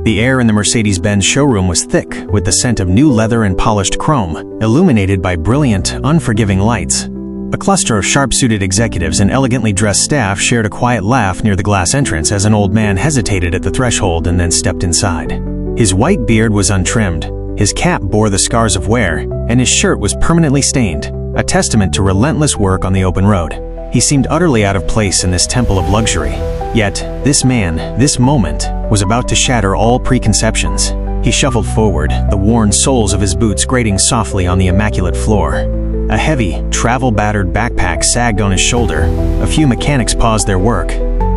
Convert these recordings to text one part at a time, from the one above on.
The air in the Mercedes-Benz showroom was thick with the scent of new leather and polished chrome, illuminated by brilliant, unforgiving lights. A cluster of sharp-suited executives and elegantly dressed staff shared a quiet laugh near the glass entrance as an old man hesitated at the threshold and then stepped inside. His white beard was untrimmed, his cap bore the scars of wear, and his shirt was permanently stained, a testament to relentless work on the open road. He seemed utterly out of place in this temple of luxury. Yet, this man, this moment, was about to shatter all preconceptions. He shuffled forward, the worn soles of his boots grating softly on the immaculate floor. A heavy, travel-battered backpack sagged on his shoulder. A few mechanics paused their work.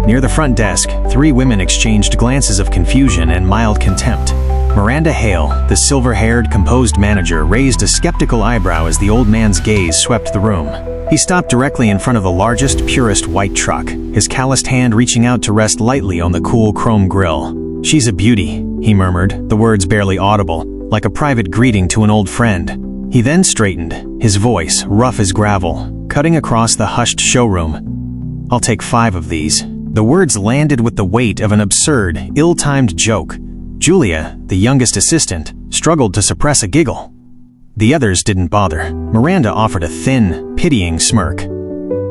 Near the front desk, 3 women exchanged glances of confusion and mild contempt. Miranda Hale, the silver-haired, composed manager, raised a skeptical eyebrow as the old man's gaze swept the room. He stopped directly in front of the largest, purest white truck, his calloused hand reaching out to rest lightly on the cool chrome grille. "She's a beauty," he murmured, the words barely audible, like a private greeting to an old friend. He then straightened, his voice rough as gravel, cutting across the hushed showroom. "I'll take 5 of these." The words landed with the weight of an absurd, ill-timed joke. Julia, the youngest assistant, struggled to suppress a giggle. The others didn't bother. Miranda offered a thin, pitying smirk.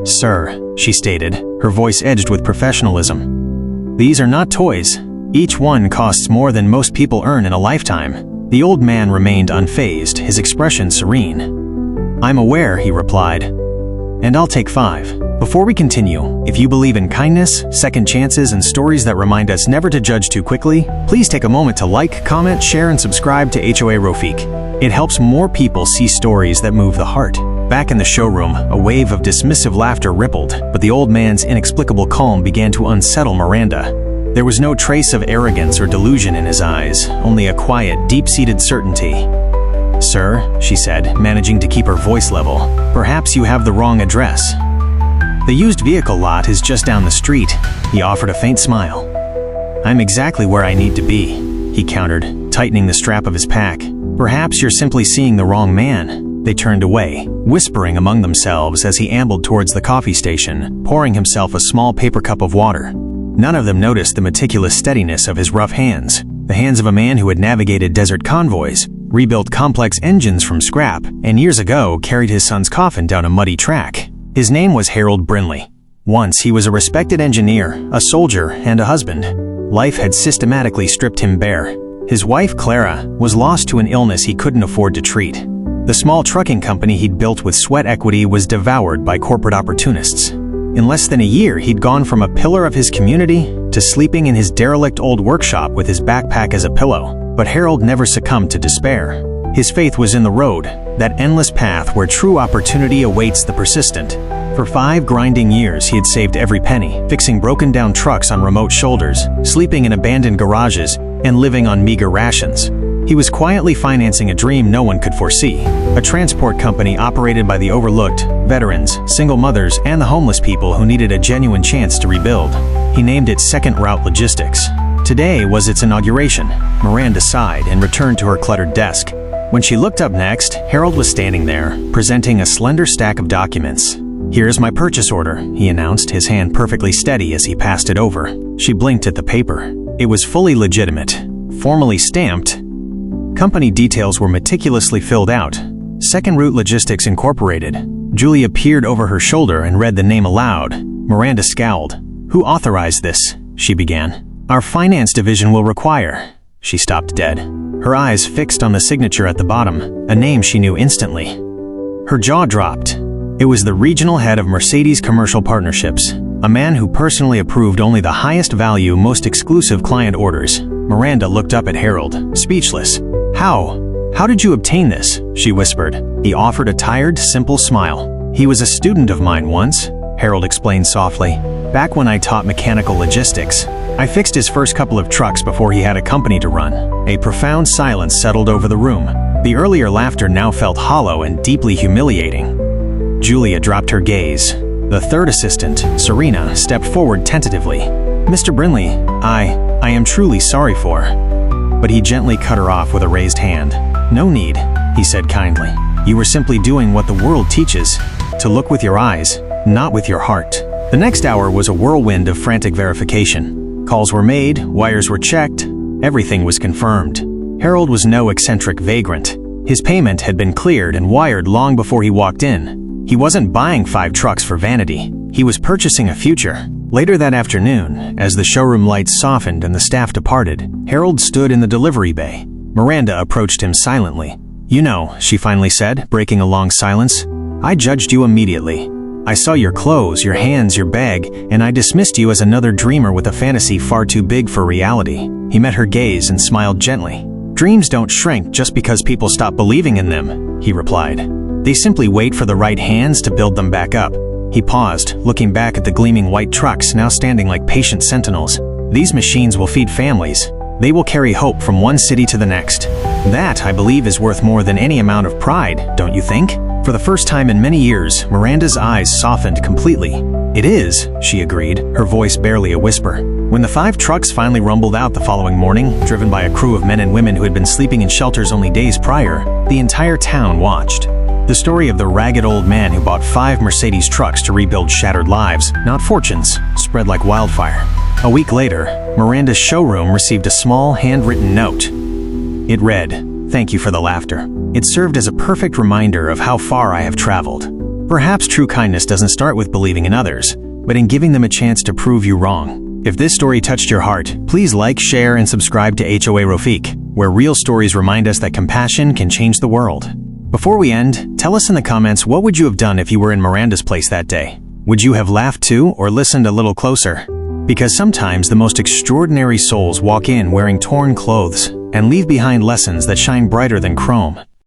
"Sir," she stated, her voice edged with professionalism, "these are not toys. Each one costs more than most people earn in a lifetime." The old man remained unfazed, his expression serene. "I'm aware," he replied, "and I'll take 5. Before we continue, if you believe in kindness, second chances, and stories that remind us never to judge too quickly, please take a moment to like, comment, share, and subscribe to HOA Rofik. It helps more people see stories that move the heart. Back in the showroom, a wave of dismissive laughter rippled, but the old man's inexplicable calm began to unsettle Miranda. There was no trace of arrogance or delusion in his eyes, only a quiet, deep-seated certainty. "Sir," she said, managing to keep her voice level, "perhaps you have the wrong address." "The used vehicle lot is just down the street," he offered a faint smile. "I'm exactly where I need to be," he countered, tightening the strap of his pack. "Perhaps you're simply seeing the wrong man." They turned away, whispering among themselves as he ambled towards the coffee station, pouring himself a small paper cup of water. None of them noticed the meticulous steadiness of his rough hands, the hands of a man who had navigated desert convoys, rebuilt complex engines from scrap, and years ago carried his son's coffin down a muddy track. His name was Harold Brinley. Once he was a respected engineer, a soldier, and a husband. Life had systematically stripped him bare. His wife, Clara, was lost to an illness he couldn't afford to treat. The small trucking company he'd built with sweat equity was devoured by corporate opportunists. In less than a year, he'd gone from a pillar of his community to sleeping in his derelict old workshop with his backpack as a pillow. But Harold never succumbed to despair. His faith was in the road, that endless path where true opportunity awaits the persistent. For 5 grinding years, he had saved every penny, fixing broken-down trucks on remote shoulders, sleeping in abandoned garages, and living on meager rations. He was quietly financing a dream no one could foresee, a transport company operated by the overlooked, veterans, single mothers, and the homeless people who needed a genuine chance to rebuild. He named it Second Route Logistics. Today was its inauguration. Miranda sighed and returned to her cluttered desk. When she looked up next, Harold was standing there, presenting a slender stack of documents. "Here's my purchase order," he announced, his hand perfectly steady as he passed it over. She blinked at the paper. It was fully legitimate, formally stamped. Company details were meticulously filled out. Second Route Logistics Incorporated. Julia peered over her shoulder and read the name aloud. Miranda scowled. "Who authorized this?" she began. "Our finance division will require." She stopped dead, her eyes fixed on the signature at the bottom, a name she knew instantly. Her jaw dropped. It was the regional head of Mercedes Commercial Partnerships, a man who personally approved only the highest value, most exclusive client orders. Miranda looked up at Harold, speechless. How did you obtain this?" she whispered. He offered a tired, simple smile. "He was a student of mine once," Harold explained softly. "Back when I taught mechanical logistics. I fixed his first couple of trucks before he had a company to run." A profound silence settled over the room. The earlier laughter now felt hollow and deeply humiliating. Julia dropped her gaze. The third assistant, Serena, stepped forward tentatively. "Mr. Brinley, I am truly sorry for..." But he gently cut her off with a raised hand. "No need," he said kindly. "You were simply doing what the world teaches, to look with your eyes, not with your heart." The next hour was a whirlwind of frantic verification. Calls were made, wires were checked, Everything was confirmed. Harold was no eccentric vagrant. His payment had been cleared and wired long before he walked in. He wasn't buying 5 trucks for vanity. He was purchasing a future. Later that afternoon, as the showroom lights softened and the staff departed, Harold stood in the delivery bay. Miranda approached him silently. "You know," she finally said, breaking a long silence, "I judged you immediately. I saw your clothes, your hands, your bag, and I dismissed you as another dreamer with a fantasy far too big for reality." He met her gaze and smiled gently. "Dreams don't shrink just because people stop believing in them," he replied. "They simply wait for the right hands to build them back up." He paused, looking back at the gleaming white trucks now standing like patient sentinels. "These machines will feed families. They will carry hope from one city to the next. That, I believe, is worth more than any amount of pride, don't you think?" For the first time in many years, Miranda's eyes softened completely. "It is," she agreed, her voice barely a whisper. When the 5 trucks finally rumbled out the following morning, driven by a crew of men and women who had been sleeping in shelters only days prior, the entire town watched. The story of the ragged old man who bought 5 Mercedes trucks to rebuild shattered lives, not fortunes, spread like wildfire. A week later, Miranda's showroom received a small, handwritten note. It read, "Thank you for the laughter. It served as a perfect reminder of how far I have traveled. Perhaps true kindness doesn't start with believing in others, but in giving them a chance to prove you wrong." If this story touched your heart, please like, share, and subscribe to HOA Rafik, where real stories remind us that compassion can change the world. Before we end, tell us in the comments, what would you have done if you were in Miranda's place that day? Would you have laughed too, or listened a little closer? Because sometimes the most extraordinary souls walk in wearing torn clothes and leave behind lessons that shine brighter than chrome.